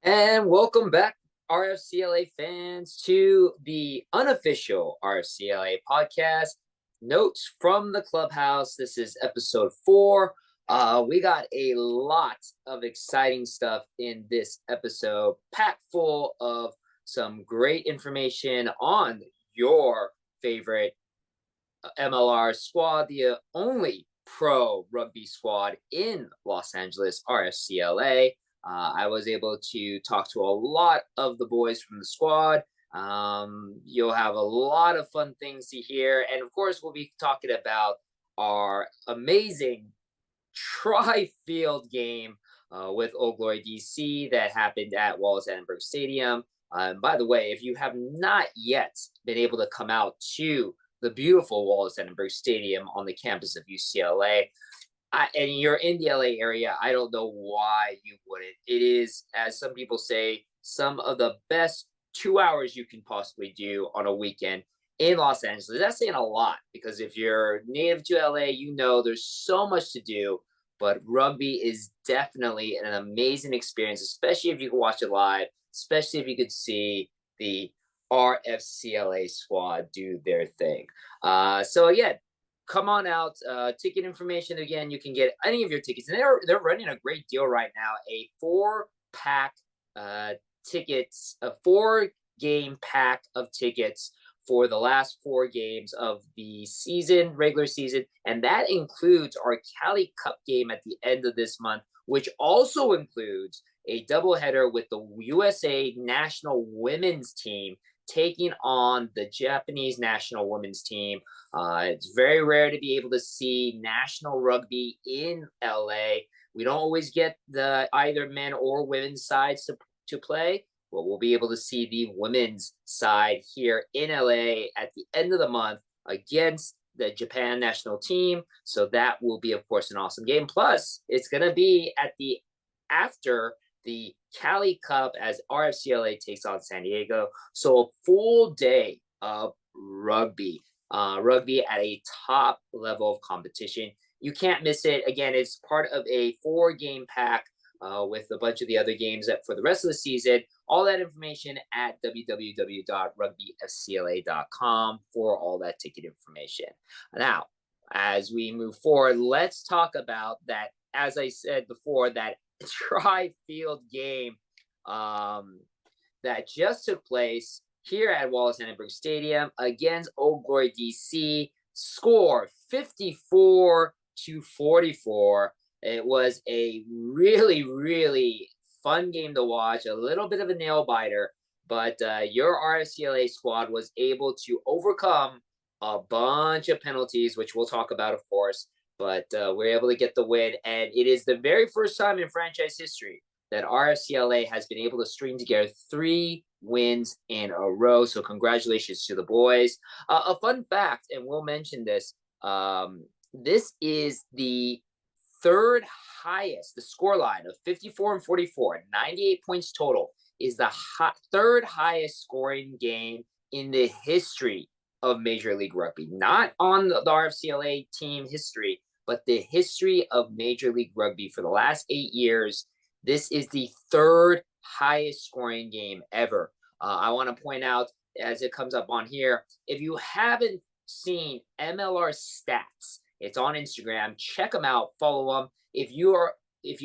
And welcome back, RFCLA fans, to the unofficial RFCLA podcast. Notes from the clubhouse. This is episode 4. We got a lot of exciting stuff in this episode, packed full of some great information on your favorite MLR squad, the only pro rugby squad in Los Angeles, RFCLA. I was able to talk to a lot of the boys from the squad. You'll have a lot of fun things to hear. And of course, we'll be talking about our amazing tri-field game with Old Glory DC that happened at Wallace Annenberg Stadium. By the way, if you have not yet been able to come out to the beautiful Wallace Annenberg Stadium on the campus of UCLA, and you're in the LA area, I don't know why you wouldn't. It is, as some people say, some of the best 2 hours you can possibly do on a weekend in Los Angeles. That's saying a lot, because if you're native to LA, you know there's so much to do, but rugby is definitely an amazing experience, especially if you can watch it live, especially if you could see the RFCLA squad do their thing. So again, come on out. Ticket information, again, you can get any of your tickets, and they're running a great deal right now. A 4-pack tickets, a 4-game pack of tickets for the last 4 games of the season, regular season, and that includes our Cali Cup game at the end of this month, which also includes a doubleheader with the USA national women's team taking on the Japanese national women's team. It's very rare to be able to see national rugby in LA. We don't always get the either men or women's sides to play, but we'll be able to see the women's side here in LA at the end of the month against the Japan national team. So that will be, of course, an awesome game. Plus, it's going to be at the after the Cali Cup as RFCLA takes on San Diego. So a full day of rugby at a top level of competition. You can't miss it. Again, it's part of a 4-game pack with a bunch of the other games for the rest of the season. All that information at www.rugbyfcla.com for all that ticket information. Now, as we move forward, let's talk about that, as I said before, that tri-field game that just took place here at Wallace Annenberg Stadium against Old Glory DC. Score 54-44. It was a really, really fun game to watch, a little bit of a nail biter, but your RFCLA squad was able to overcome a bunch of penalties, which we'll talk about, of course, but we're able to get the win. And it is the very first time in franchise history that RFCLA has been able to string together 3 wins in a row. So congratulations to the boys. A fun fact, and we'll mention this, this is the third highest, the score line of 54-44, 98 points total, is the third highest scoring game in the history of Major League Rugby. Not on the RFCLA team history, but the history of Major League Rugby for the last 8 years. This is the third highest scoring game ever. I want to point out, as it comes up on here, if you haven't seen MLR stats, it's on Instagram. Check them out. Follow them. If you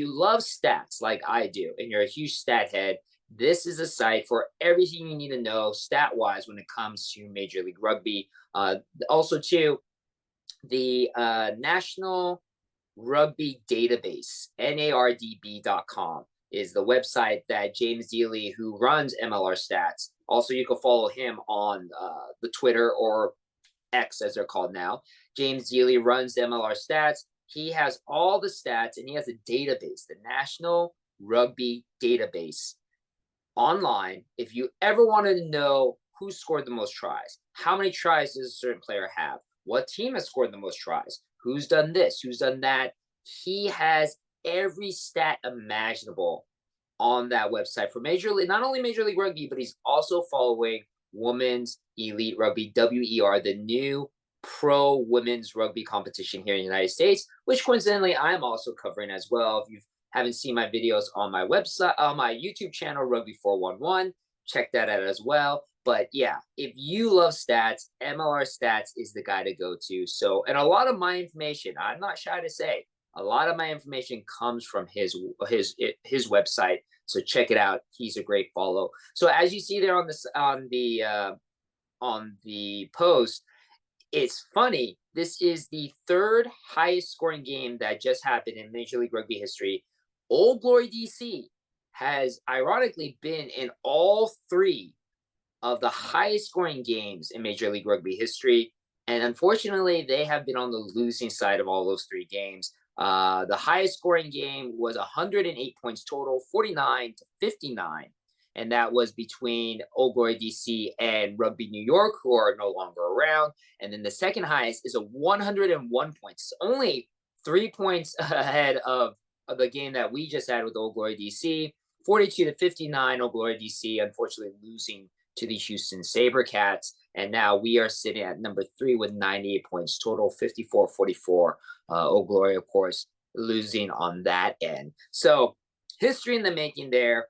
love stats like I do, and you're a huge stat head, this is a site for everything you need to know stat-wise when it comes to Major League Rugby. Also, too, the National Rugby Database, NARDB.com, is the website that James Dealey, who runs MLR Stats, also you can follow him on the Twitter, or X as they're called now. James Dealey runs the MLR Stats. He has all the stats, and he has a database, the National Rugby Database, online. If you ever wanted to know who scored the most tries, how many tries does a certain player have, what team has scored the most tries, who's done this, who's done that, he has every stat imaginable on that website for Major League, not only Major League Rugby, but he's also following Women's Elite Rugby, WER, the new pro women's rugby competition here in the United States, which coincidentally I'm also covering as well. If you've haven't seen my videos on my website, on my YouTube channel, Rugby 411, check that out as well. But yeah, if you love stats, MLR Stats is the guy to go to. So, and a lot of my information, I'm not shy to say, a lot of my information comes from his website. So check it out. He's a great follow. So as you see there on the post, it's funny. This is the third highest scoring game that just happened in Major League Rugby history. Old Glory DC has ironically been in all three of the highest scoring games in Major League Rugby history. And unfortunately, they have been on the losing side of all those three games. The highest scoring game was 108 points total, 49-59. And that was between Old Glory DC and Rugby New York, who are no longer around. And then the second highest is a 101 points, only 3 points ahead of the game that we just had with Old Glory DC, 42-59. Old Glory DC, unfortunately, losing to the Houston SaberCats. And now we are sitting at number 3 with 98 points total, 54-44. Old Glory, of course, losing on that end. So history in the making there.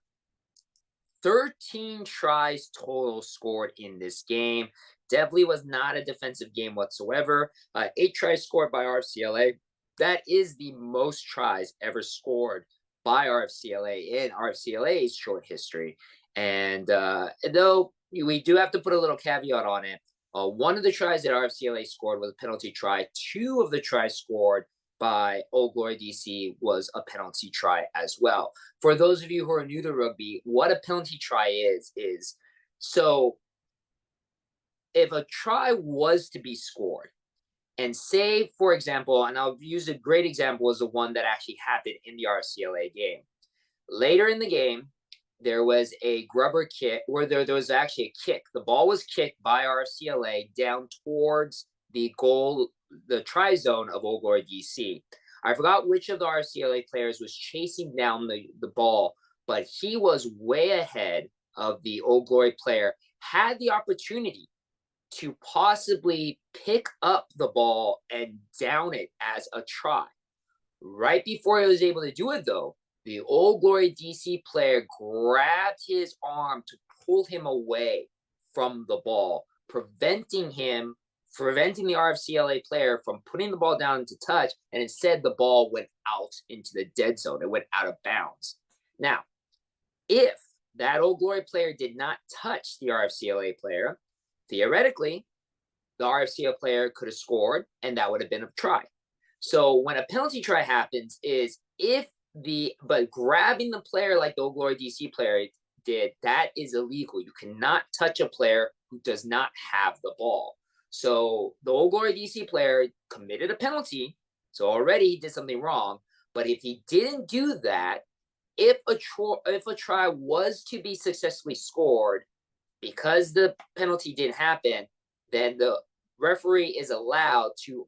13 tries total scored in this game. Definitely was not a defensive game whatsoever. 8 tries scored by RFCLA. That is the most tries ever scored by RFCLA in RFCLA's short history. And though we do have to put a little caveat on it, one of the tries that RFCLA scored was a penalty try. 2 of the tries scored by Old Glory DC was a penalty try as well. For those of you who are new to rugby, what a penalty try is so if a try was to be scored, and say, for example, and I'll use a great example as the one that actually happened in the RFCLA game. Later in the game, there was a grubber kick, where there was actually a kick. The ball was kicked by RFCLA down towards the goal, the try zone of Old Glory DC. I forgot which of the RFCLA players was chasing down the ball, but he was way ahead of the Old Glory player, had the opportunity to possibly pick up the ball and down it as a try. Right before he was able to do it, though, the Old Glory DC player grabbed his arm to pull him away from the ball, preventing the RFCLA player from putting the ball down to touch, and instead the ball went out into the dead zone. It went out of bounds. Now, if that Old Glory player did not touch the RFCLA player, theoretically, the RFCLA player could have scored, and that would have been a try. So when a penalty try happens but grabbing the player like the Old Glory DC player did, that is illegal. You cannot touch a player who does not have the ball. So the Old Glory DC player committed a penalty, so already he did something wrong. But if he didn't do that, if a try was to be successfully scored, because the penalty didn't happen, then the referee is allowed to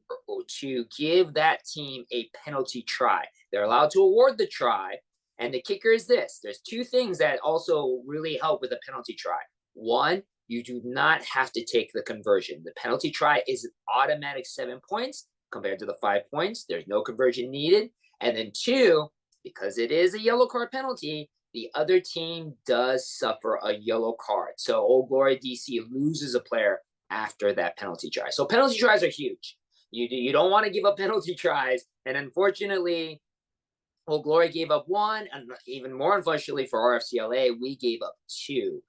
give that team a penalty try. They're allowed to award the try. And the kicker is this. There's 2 things that also really help with a penalty try. One, you do not have to take the conversion. The penalty try is an automatic 7 points compared to the 5 points. There's no conversion needed. And then 2, because it is a yellow card penalty, the other team does suffer a yellow card. So Old Glory DC loses a player after that penalty try. So penalty tries are huge. You don't want to give up penalty tries. And unfortunately, Old Glory gave up 1, and even more unfortunately for RFCLA, we gave up 2.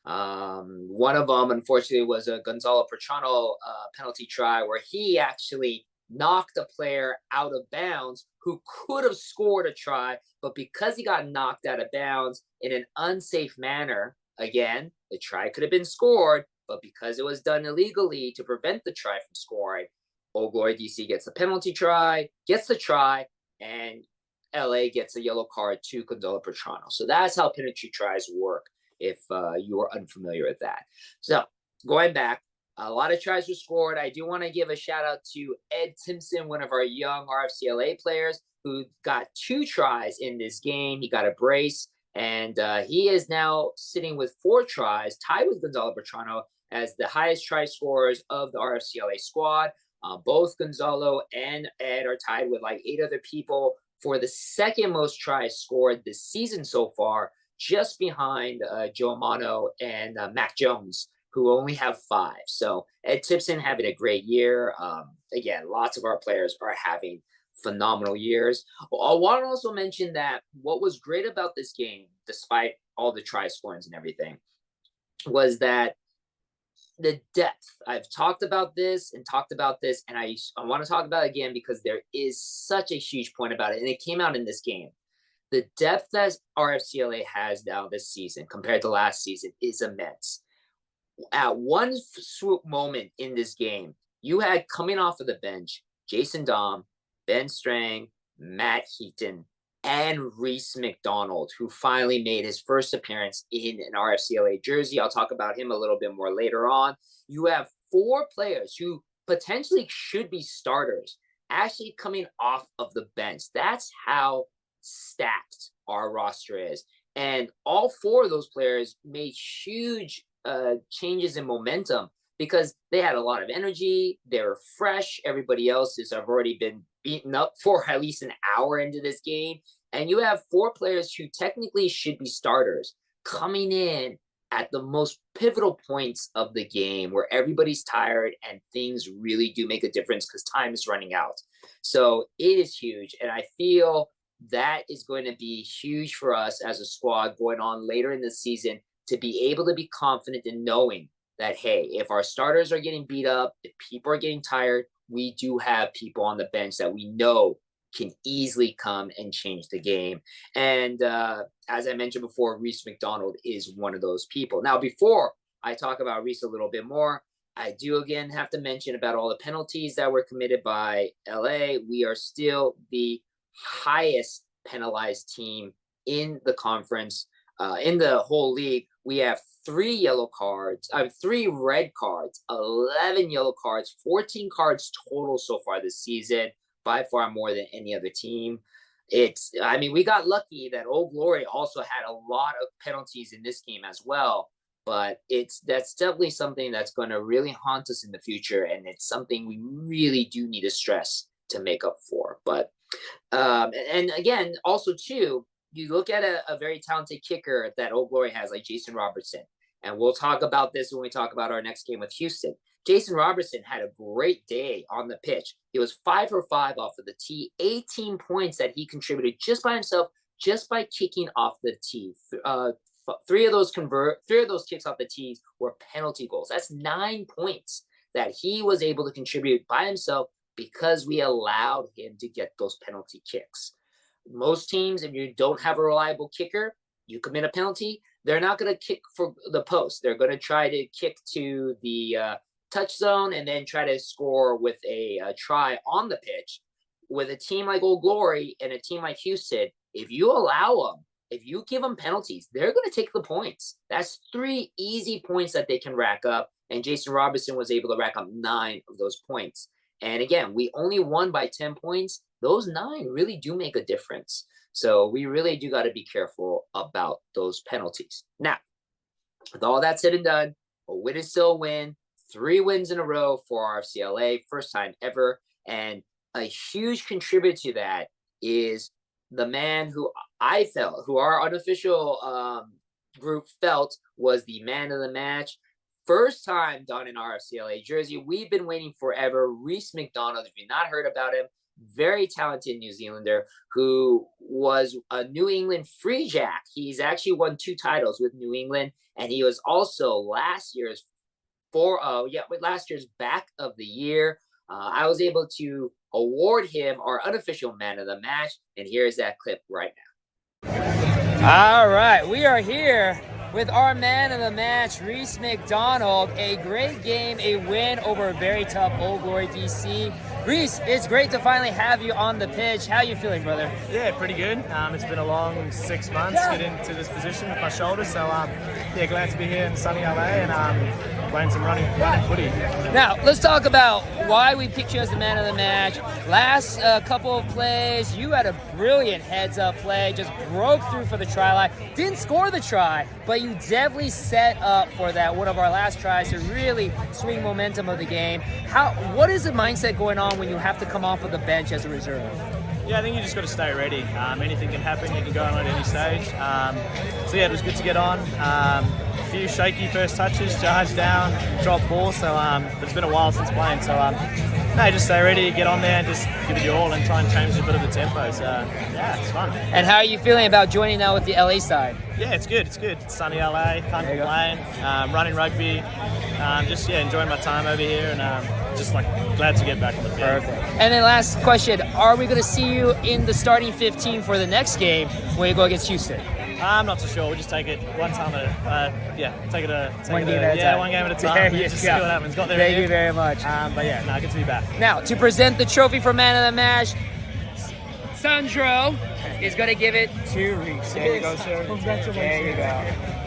One of them, unfortunately, was a Gonzalo Perchano penalty try where he actually knocked a player out of bounds who could have scored a try, but because he got knocked out of bounds in an unsafe manner, again, the try could have been scored, but because it was done illegally to prevent the try from scoring, Old Glory DC gets the penalty try, gets the try, and LA gets a yellow card to Gonzalo Perchano. So that's how penalty tries work, if you are unfamiliar with that. So going back, a lot of tries were scored. I do want to give a shout out to Ed Timpson, one of our young RFCLA players, who got 2 tries in this game. He got a brace, and he is now sitting with 4 tries, tied with Gonzalo Bertrano as the highest try scorers of the RFCLA squad. Both Gonzalo and Ed are tied with like 8 other people for the second most tries scored this season so far, just behind Joe Amano and Mac Jones, who only have 5. So Ed Tipson having a great year. Again, lots of our players are having phenomenal years. I want to also mention that what was great about this game, despite all the try scorings and everything, was that the depth. I've talked about this, and I want to talk about it again because there is such a huge point about it, and it came out in this game. The depth that RFCLA has now this season compared to last season is immense. At one swoop moment in this game, you had coming off of the bench Jason Dahm, Ben Strang, Matt Heaton, and Reece MacDonald, who finally made his first appearance in an RFCLA jersey. I'll talk about him a little bit more later on. You have 4 players who potentially should be starters actually coming off of the bench. That's how stacked our roster is. And all 4 of those players made huge changes in momentum because they had a lot of energy. They were fresh. Everybody else have already been beaten up for at least an hour into this game. And you have 4 players who technically should be starters coming in at the most pivotal points of the game where everybody's tired and things really do make a difference because time is running out. So it is huge. And I feel that is going to be huge for us as a squad going on later in the season to be able to be confident in knowing that, hey, if our starters are getting beat up, if people are getting tired, we do have people on the bench that we know can easily come and change the game. And as I mentioned before, Reece MacDonald is one of those people. Now, before I talk about Reece a little bit more, I do again have to mention about all the penalties that were committed by LA. We are still the highest penalized team in the conference, in the whole league. We have 3 yellow cards, 3 red cards, 11 yellow cards, 14 cards total so far this season, by far more than any other team. We got lucky that Old Glory also had a lot of penalties in this game as well, but that's definitely something that's going to really haunt us in the future, and it's something we really do need to stress to make up for. But and again, also too, you look at a very talented kicker that Old Glory has, like Jason Robertson, and we'll talk about this when we talk about our next game with Houston. Jason Robertson had a great day on the pitch. He was 5 for 5 off of the tee, 18 points that he contributed just by himself, just by kicking off the tee. 3 of those kicks off the tees were penalty goals. That's 9 points that he was able to contribute by himself because we allowed him to get those penalty kicks. Most teams, if you don't have a reliable kicker, you commit a penalty, they're not going to kick for the post. They're going to try to kick to the touch zone and then try to score with a try on the pitch. With a team like Old Glory and a team like Houston, if you allow them, if you give them penalties, they're going to take the points. That's 3 easy points that they can rack up. And Jason Robertson was able to rack up 9 of those points. And again, we only won by 10 points. Those 9 really do make a difference. So we really do got to be careful about those penalties. Now, with all that said and done, a win is still a win. 3 wins in a row for RFCLA, first time ever. And a huge contributor to that is the man who our unofficial group felt was the man of the match. First time done in RFCLA jersey. We've been waiting forever. Reece MacDonald, if you've not heard about him, very talented New Zealander who was a New England Free Jack. He's actually won 2 titles with New England, and he was also last year's back of the year. I was able to award him our unofficial man of the match, and here's that clip right now. All right, we are here with our man of the match, Reece MacDonald. A great game, a win over a very tough Old Glory DC. Reece, it's great to finally have you on the pitch. How you feeling, brother? Yeah, pretty good. It's been a long 6 months to get into this position with my shoulder, so glad to be here in sunny LA and playing some running footy. Now, let's talk about why we picked you as the man of the match. Last couple of plays, you had a brilliant heads-up play, just broke through for the try line. Didn't score the try, but you definitely set up for that, one of our last tries, to really swing momentum of the game. What is the mindset going on when you have to come off of the bench as a reserve? Yeah, I think you just got to stay ready. Anything can happen. You can go on at any stage. So yeah, it was good to get on. A few shaky first touches, charge down, drop ball. So but it's been a while since playing. So no, just stay ready, get on there, and just give it your all, and try and change a bit of the tempo. So yeah, it's fun. And how are you feeling about joining now with the LA side? Yeah, it's good. It's good. It's sunny LA. Can't complain. Running rugby. Just enjoying my time over here, and just glad to get back on the field. Perfect. And then last question: are we going to see you in the starting 15 for the next game when you go against Houston? I'm not so sure. We'll just take it one time at one game at a time. One game at a time. Just see what happens. Got there. Thank you very much. But yeah, no, good to be back. Now, to present the trophy for Man of the Match, Sandro is going to give it to Reece. There you go, sir. Congratulations. There you go.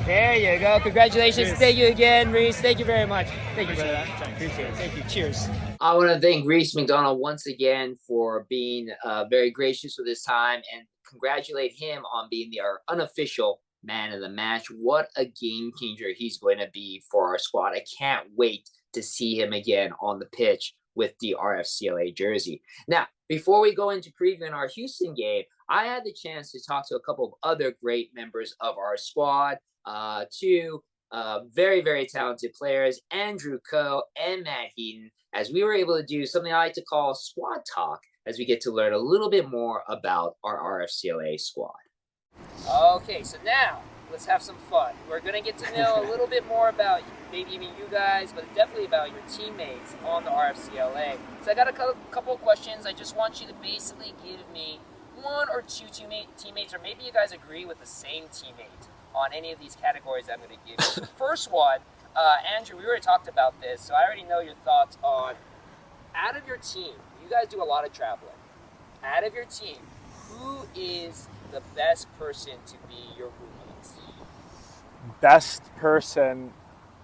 There you go. Congratulations. Cheers. Thank you again, Reece. Thank you very much. Thank you, brother. Appreciate it. Thank you. Cheers. I want to thank Reece MacDonald once again for being very gracious with his time, and congratulate him on being our unofficial Man of the Match. What a game changer he's going to be for our squad. I can't wait to see him again on the pitch with the RFCLA jersey. Now, before we go into previewing our Houston game, I had the chance to talk to a couple of other great members of our squad, two very, very talented players, Andrew Coe and Matt Heaton, as we were able to do something I like to call squad talk, as we get to learn a little bit more about our RFCLA squad. Okay, so now let's have some fun. We're going to get to know a little bit more about maybe even you guys, but definitely about your teammates on the RFCLA. So I got a couple of questions. I just want you to basically give me one or two teammates, or maybe you guys agree with the same teammate on any of these categories I'm going to give you. The first one, Andrew, we already talked about this, so I already know your thoughts on, out of your team, you guys do a lot of traveling. Out of your team, who is the best person to be your roommate? Best person.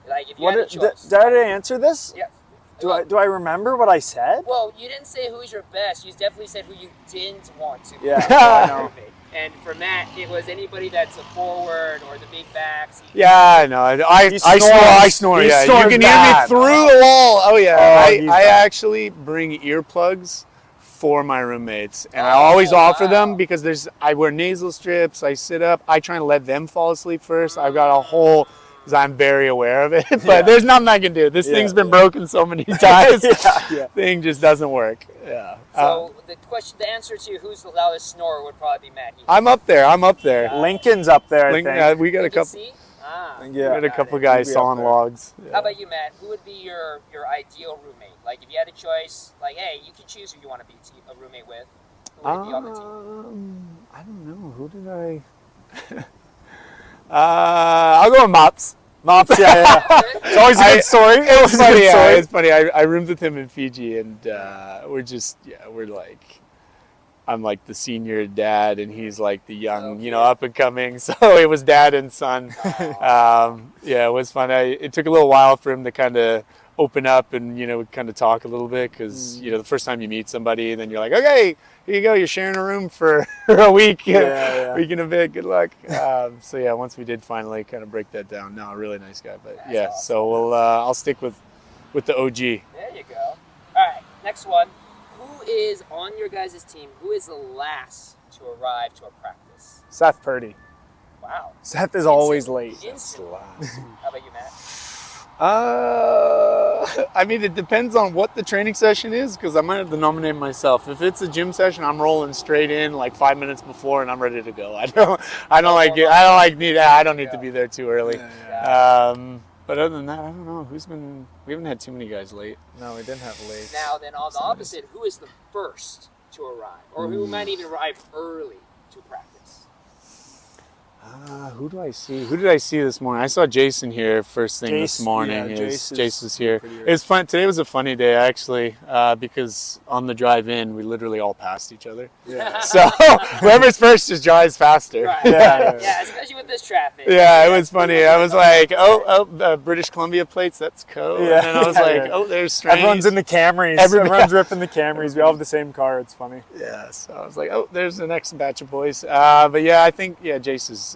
Like, if you had a choice. Did I answer this? Yeah. Do I remember what I said? Well, you didn't say who's your best. You definitely said who you didn't want to be. Yeah, I know. And for Matt, it was anybody that's a forward or the big backs. Yeah, I know. I snore. Yeah, you can hear me through the wall. Oh yeah. I actually bring earplugs for my roommates, and I always offer them because I wear nasal strips. I sit up. I try and let them fall asleep first. I've got a whole. Because I'm very aware of it, but there's nothing I can do. This thing's been broken so many times. Thing just doesn't work. Yeah. So the answer to who's the loudest snorer would probably be Matt. I'm up there. Lincoln's up there. I think. We got a couple. We got a couple guys sawing logs. Yeah. How about you, Matt? Who would be your ideal roommate? Like, if you had a choice, like, hey, you can choose who you want to be a roommate with. Who would be on the team? I don't know. Who did I? I'll go with Mops. Mops, yeah. It's always a good story. It was funny. Yeah, it's funny. I roomed with him in Fiji, and we're like, I'm like the senior dad, and he's like the young, up and coming. So it was dad and son. It was fun. It took a little while for him to kind of open up and kind of talk a little bit, because the first time you meet somebody, and then you're like, okay, here you go, you're sharing a room for a week, week and a bit, good luck. Once we did finally kind of break that down, no, a really nice guy, but awesome. So I'll stick with the OG. There you go. All right, next one. Who is on your guys' team? Who is the last to arrive to a practice? Seth Purdy. Wow. Seth is always late. How about you, Matt? I mean, it depends on what the training session is, because I might have to nominate myself. If it's a gym session, I'm rolling straight in like 5 minutes before, and I'm ready to go. I don't need to be there too early. But other than that, I don't know. We haven't had too many guys late. No, we didn't have late. Now then, on the opposite, who is the first to arrive, or who might even arrive early to practice? Who do I see? Who did I see this morning? I saw Jason here first thing this morning. Jace was here. It was fun. Today was a funny day, actually, because on the drive in, we literally all passed each other. Yeah. So whoever's first just drives faster. Right. Yeah, especially with this traffic. Yeah, it was funny. I was like, British Columbia plates, that's Coe. Yeah. And then I was like, there's Strange. Everyone's in the Camrys. Everyone's ripping the Camrys. We all have the same car. It's funny. Yeah, so I was like, there's the next batch of boys. But yeah, I think, Jace is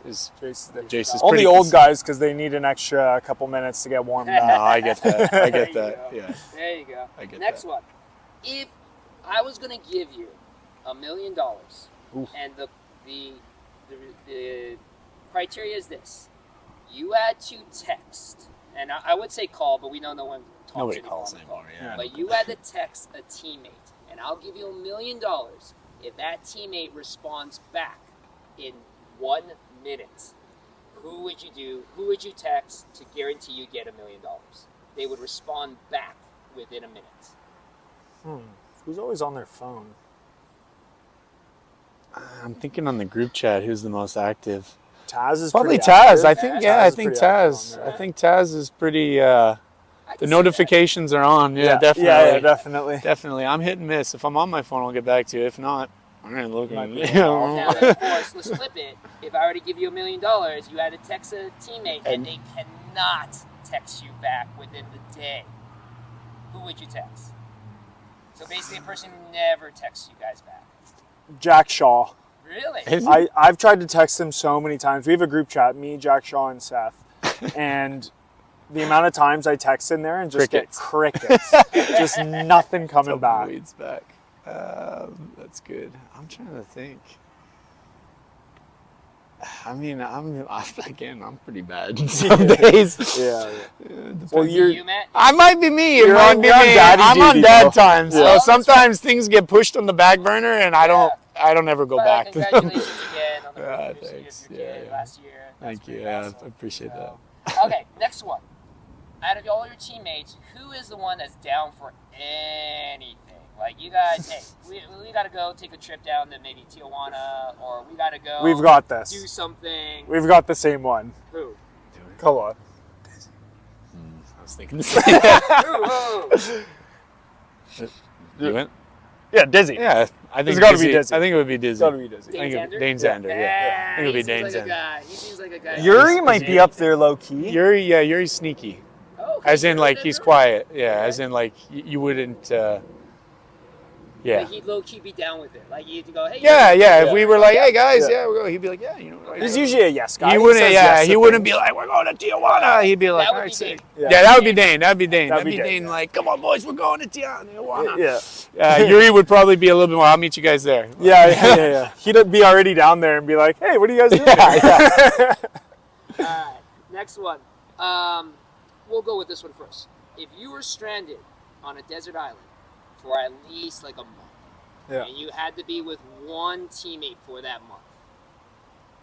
only old guys, because they need an extra couple minutes to get warmed up. No, I get that. Yeah. There you go. I get Next that. one. If I was going to give you $1 million. And the criteria is this. You had to text, and I would say call, but we know no one talks Nobody anymore calls on the anymore, phone. yeah. But you had to text a teammate, and I'll give you $1 million if that teammate responds back in 1 minute. Who would you do? Who would you text to guarantee you get $1 million? They would respond back within a minute. Who's always on their phone? I'm thinking on the group chat, who's the most active? Taz is Probably pretty Taz. active. I think, Taz I is think pretty active Taz. on there. I think Taz is pretty. I The can see notifications are on. Yeah, definitely. Yeah, definitely. Definitely. I'm hit and miss. If I'm on my phone, I'll get back to you. If not, I'm gonna look at that. Now, of course, let's flip it. If I were to give you $1 million, you had to text a teammate, and they cannot text you back within the day. Who would you text? So basically, a person who never texts you guys back. Jack Shaw. Really? I've tried to text him so many times. We have a group chat, me, Jack Shaw, and Seth. And the amount of times I text in there and just get crickets. Just nothing coming back. Weeds back. That's good. I'm trying to think. I mean, I'm pretty bad some days. Yeah. Well, you, Matt? I might be me. You're on daddy I'm on duty, dad though. time, so Yeah. sometimes things get pushed on the back burner, and I don't ever go back to them. Congratulations again on the birthday Thanks. of your kid Yeah. last year. That's Thank you. pretty Yeah, awesome. I appreciate that. Okay, next one. Out of all your teammates, who is the one that's down for anything? Like, you guys, hey, we got to go take a trip down to maybe Tijuana, or we got to go We've got this. do something. We've got the same one. Who? Galore. I was thinking the same. Who? You went? Yeah, Dizzy. Yeah, I think It's gotta be Dizzy. I think it would be Dizzy. It's got to be Dizzy. Dane Zander? Dane Zander, yeah. I think it would be he Dane seems like a Zander. guy. He seems like a guy. Yuri might be up there low key. Yuri's sneaky. Oh, okay. As in, like, he's Zander? quiet. Yeah, Okay. as in, like, you wouldn't, yeah. Like, he'd low-key be down with it. Like, you'd go, hey. Yeah, yeah. if we were like, hey, guys, Yeah. we'll go, he'd be like, yeah, you know. He's usually a yes guy. He wouldn't, says yeah, yes to he wouldn't be things. like, we're going to Tijuana. He'd be like, That all would right, be sick. Dane. Yeah, that would be Dane. That'd be Dane. That'd That'd be be Dane, Dane, like, come on, boys, we're going to Tijuana. Yeah. Yuri would probably be a little bit more, I'll meet you guys there. Yeah. He'd be already down there and be like, hey, what are you guys doing? Yeah. All right, next one. We'll go with this one first. If you were stranded on a desert island for at least like a month, Yeah. and you had to be with one teammate for that month,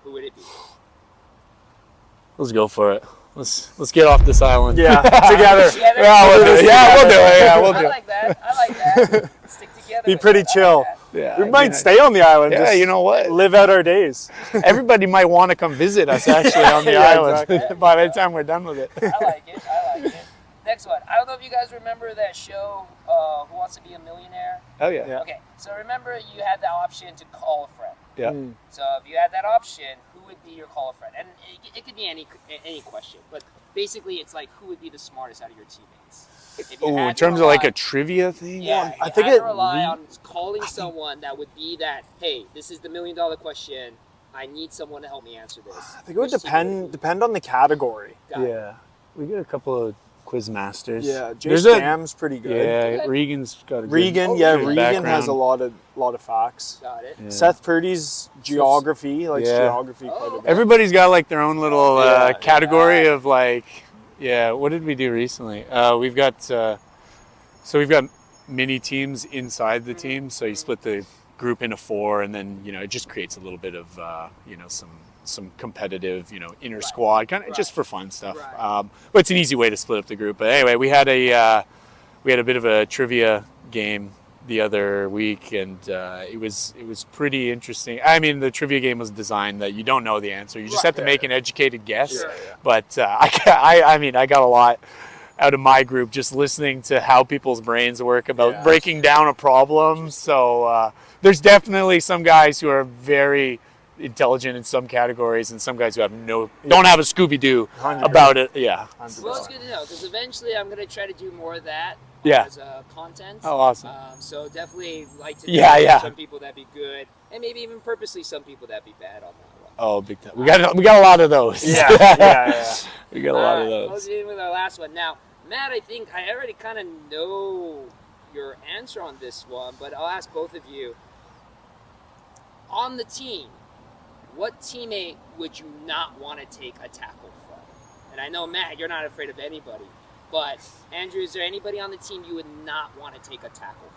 who would it be? Let's go for it. Let's get off this island. Yeah, together. Together? Yeah, we'll do it. Yeah, we'll do it. Yeah, we'll I do it. like that. I like that. Stick together. Be with pretty it. I chill. like that. Yeah, We might stay on the island. Yeah, just you know what? live out our days. Everybody might want to come visit us actually on the Yeah, island exactly. by the time we're done with it. I like it. Next one. I don't know if you guys remember that show, Who Wants to Be a Millionaire? Oh yeah. Yeah. Okay, so remember you had the option to call a friend. Yeah. So if you had that option, who would be your call a friend? And it could be any question, but basically it's like who would be the smartest out of your teammates? If you Oh, had in to terms of like rely- a trivia thing. Yeah, I I think think had it to rely on calling someone that would be that. Hey, this is the $1 million question. I need someone to help me answer this. I think it would depend on the category. Got it. Yeah. We get a couple of quiz masters. Yeah, Jay There's a- Stam's pretty good. Yeah, Good. Regan's got a good Regan, good Regan background. has a lot of facts. Got it. Yeah. Seth Purdy's geography, he likes Yeah. geography quite a Oh, bit. Everybody's got like their own little Yeah. category of like, yeah. What did we do recently? We've got we've got mini teams inside the team. So you split the group into 4, and then it just creates a little bit of some competitive inner squad kind of just for fun stuff. Right. But it's an easy way to split up the group. But anyway, we had a bit of a trivia game the other week, and it was pretty interesting. I mean, the trivia game was designed that you don't know the answer; you just have to make an educated guess. Sure. But I mean, I got a lot out of my group just listening to how people's brains work about breaking down a problem. So there's definitely some guys who are very intelligent in some categories, and some guys who have don't have a Scooby-Doo 100%. about it. Yeah. 100%. Well, it's good to know because eventually I'm gonna try to do more of that. Yeah. As content. Oh, awesome. So definitely like to Yeah. some people that be good, and maybe even purposely some people that be bad on that one. Oh, big time. We got a lot of those. Yeah. We got a lot of Alright, those. Let's get in with our last one. Now, Matt, I think I already kind of know your answer on this one, but I'll ask both of you. on the team, what teammate would you not want to take a tackle from? And I know, Matt, you're not afraid of anybody. But, Andrew, is there anybody on the team you would not want to take a tackle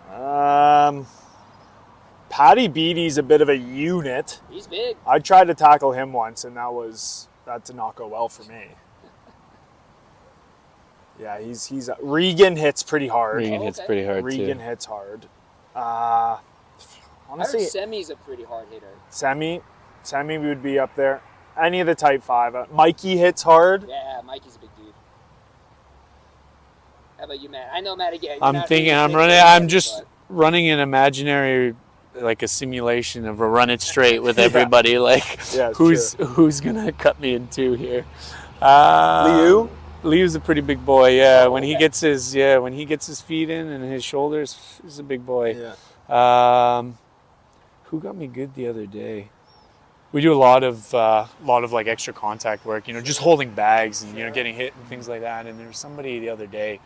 from? Paddy Beattie's a bit of a unit. He's big. I tried to tackle him once, and that did not go well for me. Yeah, he's Regan hits pretty hard. Regan hits pretty hard, Regan too. hits hard. Honestly, honestly, Semi's a pretty hard hitter. Semi would be up there. Any of the type 5. Mikey hits hard. Yeah, Mikey's a big dude. How about you, Matt? I know, Matt, again. I'm just running an imaginary, like a simulation of a run it straight with everybody. Yeah. Like, Yeah, who's gonna cut me in two here? Liu's a pretty big boy. Yeah, when he gets his feet in and his shoulders, he's a big boy. Yeah. Who got me good the other day? We do a lot of like extra contact work, just holding bags and getting hit and things like that. And there was somebody the other day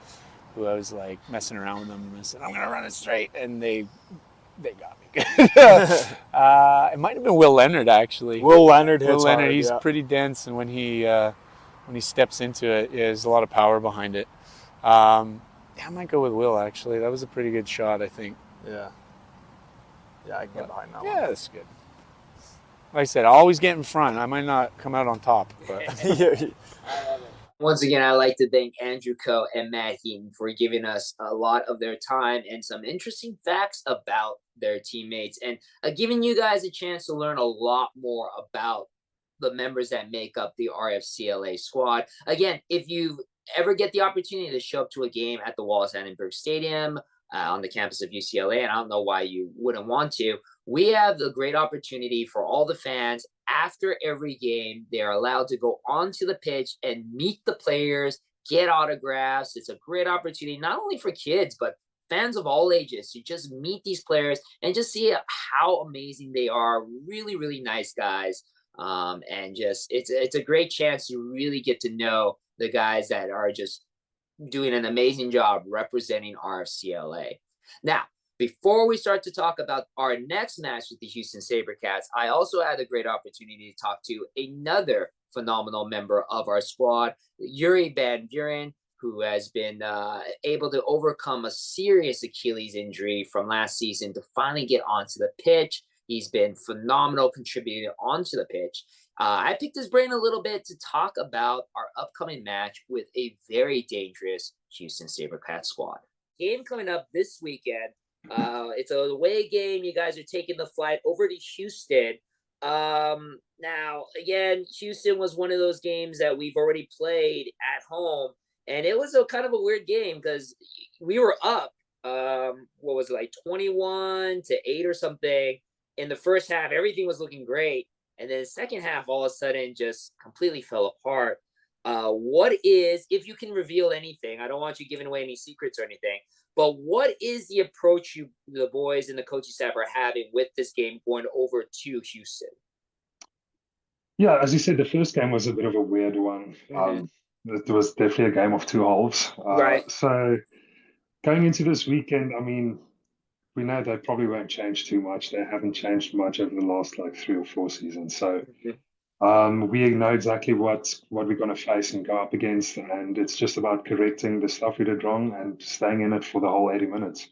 who I was like messing around with them, and I said, "I'm gonna run it straight," and they got me good. It might have been Will Leonard actually. Will Leonard hits hard. He's pretty dense, and when he steps into it, there's a lot of power behind it. I might go with Will actually. That was a pretty good shot, I think. Yeah. Yeah, I can get behind that one. Yeah, that's good. Like I said, I always get in front. I might not come out on top. But. I love it. Once again, I'd like to thank Andrew Coe and Matt Heaton for giving us a lot of their time and some interesting facts about their teammates, and giving you guys a chance to learn a lot more about the members that make up the RFCLA squad. Again, if you ever get the opportunity to show up to a game at the Wallace Annenberg Stadium on the campus of UCLA, and I don't know why you wouldn't want to, we have the great opportunity for all the fans. After every game, they're allowed to go onto the pitch and meet the players, get autographs. It's a great opportunity, not only for kids, but fans of all ages, to just meet these players and just see how amazing they are. Really, really nice guys. And just it's a great chance to really get to know the guys that are just doing an amazing job representing RFCLA. Now, before we start to talk about our next match with the Houston SaberCats, I also had a great opportunity to talk to another phenomenal member of our squad, Jurie Van Vuuren, who has been able to overcome a serious Achilles injury from last season to finally get onto the pitch. He's been phenomenal contributing onto the pitch. I picked his brain a little bit to talk about our upcoming match with a very dangerous Houston SaberCats squad. Game coming up this weekend. It's an away game. You guys are taking the flight over to Houston. Now, again, Houston was one of those games that we've already played at home, and it was a kind of a weird game because we were up, 21-8 or something in the first half. Everything was looking great, and then the second half all of a sudden just completely fell apart. What is, if you can reveal anything, I don't want you giving away any secrets or anything, but what is the approach the boys and the coaching staff are having with this game going over to Houston? Yeah, as you said, the first game was a bit of a weird one. It was definitely a game of two halves. Right. So going into this weekend, I mean, we know they probably won't change too much. They haven't changed much over the last 3 or 4 seasons. So we know exactly what we're going to face and go up against, and it's just about correcting the stuff we did wrong and staying in it for the whole 80 minutes.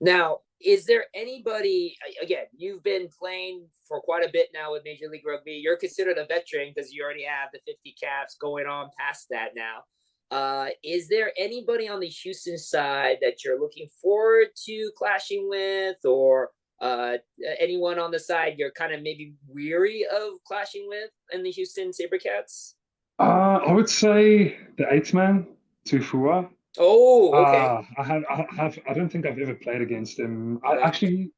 Now, is there anybody, again, you've been playing for quite a bit now with Major League Rugby. You're considered a veteran because you already have the 50 caps going on past that now. Is there anybody on the Houston side that you're looking forward to clashing with, or anyone on the side you're kind of maybe weary of clashing with in the Houston SaberCats? I would say the 8th man, Tufua. Oh, okay. I don't think I've ever played against him. I think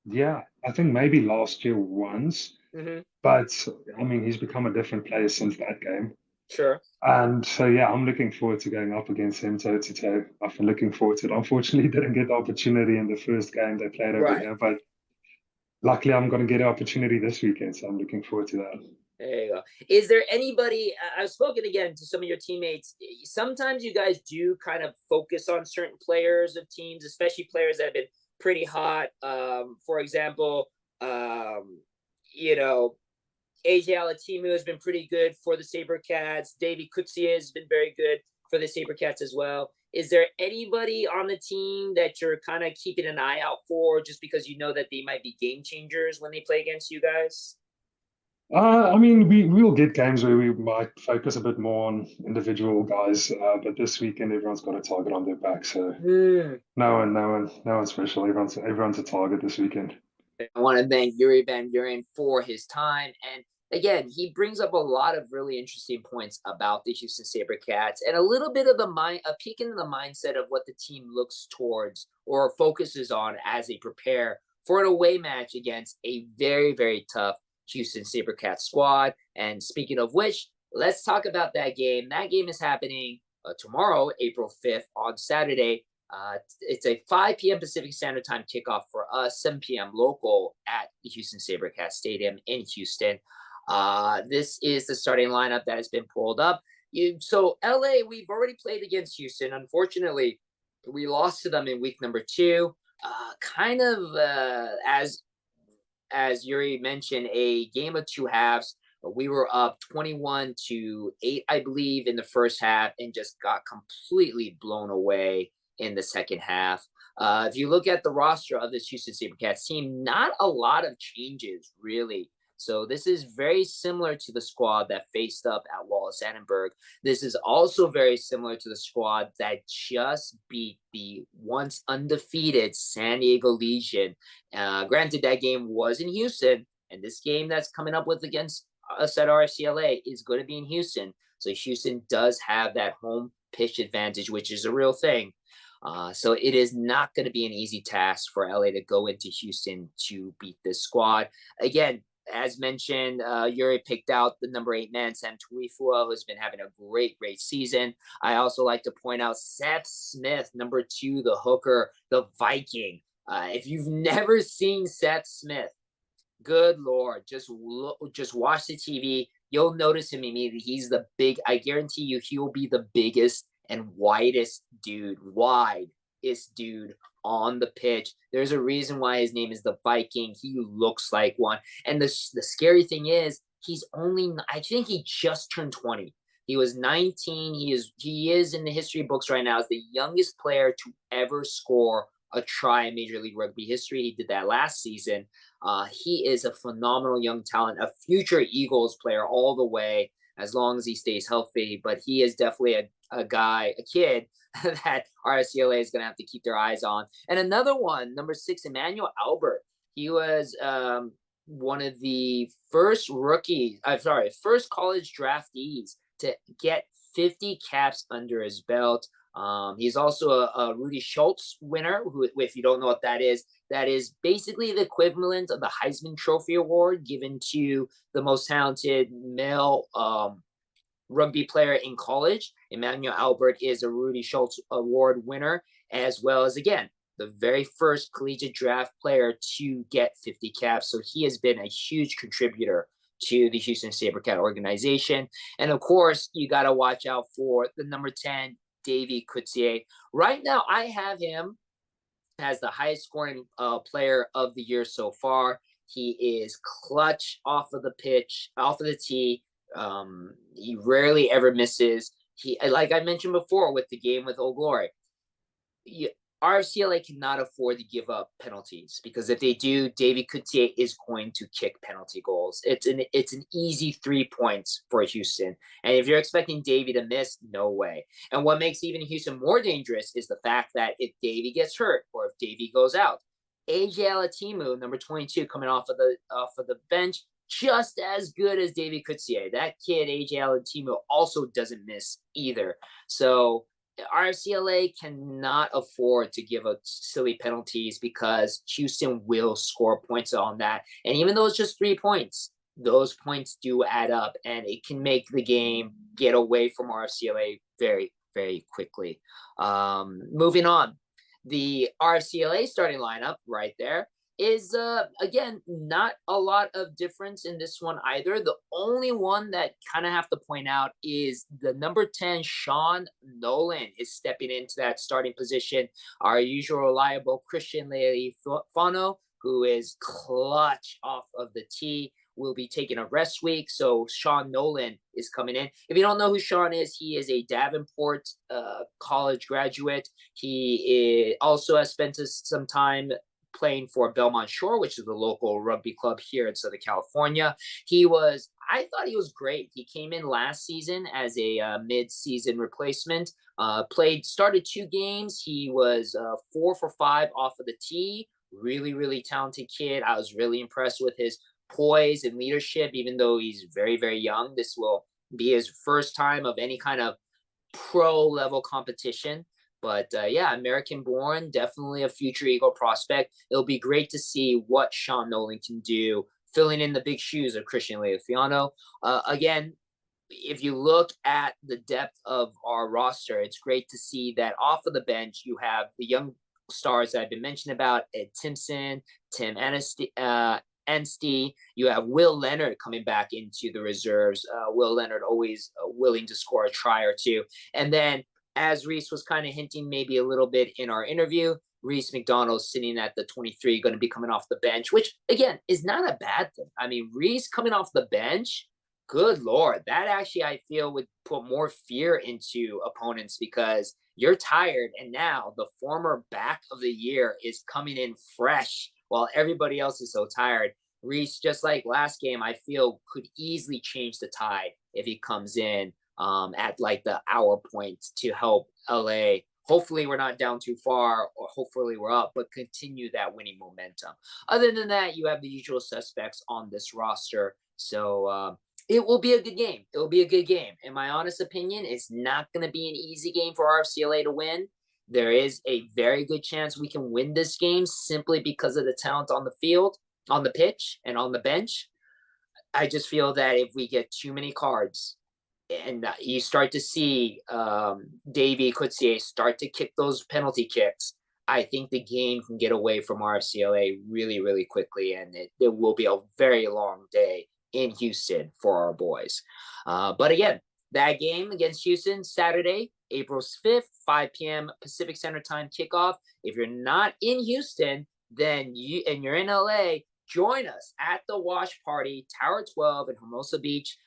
maybe last year once. But I mean, he's become a different player since that game. Sure. And so, yeah, I'm looking forward to going up against him toe to toe. I've been looking forward to it. Unfortunately, didn't get the opportunity in the first game they played over here, but luckily I'm going to get an opportunity this weekend, so I'm looking forward to that. There you go. Is there anybody, I've spoken again to some of your teammates, sometimes you guys do kind of focus on certain players of teams, especially players that have been pretty hot. For example, you know, AJ Alatimu has been pretty good for the SaberCats. Davy Kutsia has been very good for the SaberCats as well. Is there anybody on the team that you're kind of keeping an eye out for just because you know that they might be game changers when they play against you guys? I mean, we will get games where we might focus a bit more on individual guys, but this weekend everyone's got a target on their back, so no one special. Everyone's a target this weekend. I want to thank Jurie Van Vuuren for his time. And again, he brings up a lot of really interesting points about the Houston SaberCats and a little bit of a peek into the mindset of what the team looks towards or focuses on as they prepare for an away match against a very, very tough Houston SaberCats squad. And speaking of which, let's talk about that game. That game is happening tomorrow, April 5th on Saturday. It's a 5 p.m. Pacific Standard Time kickoff for us, 7 p.m. local at the Houston SaberCats Stadium in Houston. This is the starting lineup that has been pulled up. So LA, we've already played against Houston. Unfortunately, we lost to them in week number 2. As Jurie mentioned, a game of 2 halves. We were up 21-8, I believe, in the first half and just got completely blown away in the second half. If you look at the roster of this Houston SaberCats team, not a lot of changes, really. So this is very similar to the squad that faced up at Wallace Annenberg. This is also very similar to the squad that just beat the once undefeated San Diego Legion. Granted, that game was in Houston, and this game that's coming up with against us at RFCLA is going to be in Houston. So Houston does have that home pitch advantage, which is a real thing. So it is not going to be an easy task for LA to go into Houston to beat this squad. Again, as mentioned, Jurie picked out the number 8 man, Sam Tuifua, who's been having a great season. I also like to point out Seth Smith, number 2, the hooker, the Viking. If you've never seen Seth Smith, good Lord, just watch the TV. You'll notice him immediately. He's the big, I guarantee you, he will be the biggest and widest dude on the pitch. There's a reason why his name is the Viking. He looks like one. And the scary thing is, I think he just turned 20. He was 19. He is in the history books right now as the youngest player to ever score a try in Major League Rugby history. He did that last season. He is a phenomenal young talent, a future Eagles player all the way, as long as he stays healthy. But he is definitely a kid that RFCLA is going to have to keep their eyes on. And another one, number 6, Emmanuel Albert. He was one of the first college draftees to get 50 caps under his belt. He's also a Rudy Schultz winner, who, if you don't know what that is basically the equivalent of the Heisman Trophy Award given to the most talented male rugby player in college. Emmanuel Albert is a Rudy Schultz Award winner, as well as, again, the very first collegiate draft player to get 50 caps. So he has been a huge contributor to the Houston SaberCat organization. And of course, you got to watch out for the number 10, Davy Kutsia. Right now, I have him as the highest scoring player of the year so far. He is clutch off of the pitch, off of the tee. He rarely ever misses. He, like I mentioned before with the game with Galore, RFCLA cannot afford to give up penalties, because if they do, Davy Kutsia is going to kick penalty goals. It's an easy 3 points for Houston. And if you're expecting Davy to miss, no way. And what makes even Houston more dangerous is the fact that if Davy gets hurt or if Davy goes out, AJ Alatimu, number 22, coming off of the bench, just as good as Davy Kutsia. That kid, AJ Alatimu, also doesn't miss either. So RFCLA cannot afford to give up silly penalties, because Houston will score points on that. And even though it's just 3 points, those points do add up, and it can make the game get away from RFCLA very, very quickly. Moving on, the RFCLA starting lineup right there is again not a lot of difference in this one either. The only one that kind of have to point out is the number 10 Sean Nolan is stepping into that starting position. Our usual reliable Christian Leali'ifano, who is clutch off of the tee, will be taking a rest week. So Sean Nolan is coming in. If you don't know who Sean is, he is a Davenport college graduate. He also has spent some time playing for Belmont Shore, which is the local rugby club here in Southern California. I thought he was great. He came in last season as a mid-season replacement, started 2 games. He was 4 for 5 off of the tee. Really, really talented kid. I was really impressed with his poise and leadership, even though he's very, very young. This will be his first time of any kind of pro level competition. But yeah, American born, definitely a future Eagle prospect. It'll be great to see what Sean Nolan can do, filling in the big shoes of Christian Leali'ifano. Again, if you look at the depth of our roster, it's great to see that off of the bench, you have the young stars that I've been mentioning about, Ed Timpson, Tim Anstey. You have Will Leonard coming back into the reserves. Will Leonard always willing to score a try or two. And then, as Reece was kind of hinting maybe a little bit in our interview, Reece MacDonald sitting at the 23, going to be coming off the bench, which, again, is not a bad thing. I mean, Reece coming off the bench, good Lord, that actually I feel would put more fear into opponents because you're tired, and now the former back of the year is coming in fresh while everybody else is so tired. Reece, just like last game, I feel could easily change the tide if he comes in at like the hour point to help LA. Hopefully we're not down too far, or hopefully we're up, but continue that winning momentum. Other than that, you have the usual suspects on this roster. So it will be a good game. It will be a good game. In my honest opinion, it's not going to be an easy game for RFCLA to win. There is a very good chance we can win this game simply because of the talent on the field, on the pitch, and on the bench. I just feel that if we get too many cards, and you start to see Davey Coetzee start to kick those penalty kicks, I think the game can get away from RFCLA really, really quickly, and it will be a very long day in Houston for our boys. But again, that game against Houston, Saturday, April 5th, 5 p.m. Pacific Standard Time kickoff. If you're not in Houston, then you're in LA, join us at the Wash Party, Tower 12 in Hermosa Beach.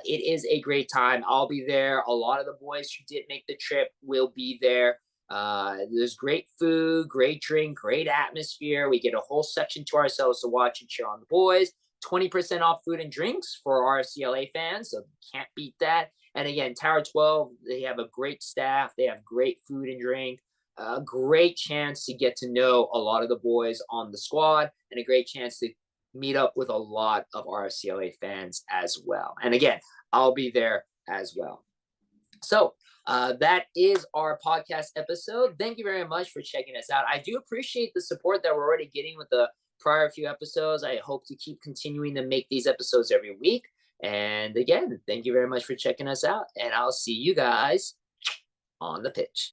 It is a great time. I'll be there. A lot of the boys who did make the trip will be there. There's great food, great drink, great atmosphere. We get a whole section to ourselves to watch and cheer on the boys. 20% off food and drinks for RFCLA fans, so can't beat that. And again, Tower 12, they have a great staff. They have great food and drink. A great chance to get to know a lot of the boys on the squad, and a great chance to meet up with a lot of RFCLA fans as well. And again, I'll be there as well. So that is our podcast episode. Thank you very much for checking us out. I do appreciate the support that we're already getting with the prior few episodes. I hope to keep continuing to make these episodes every week. And again, thank you very much for checking us out. And I'll see you guys on the pitch.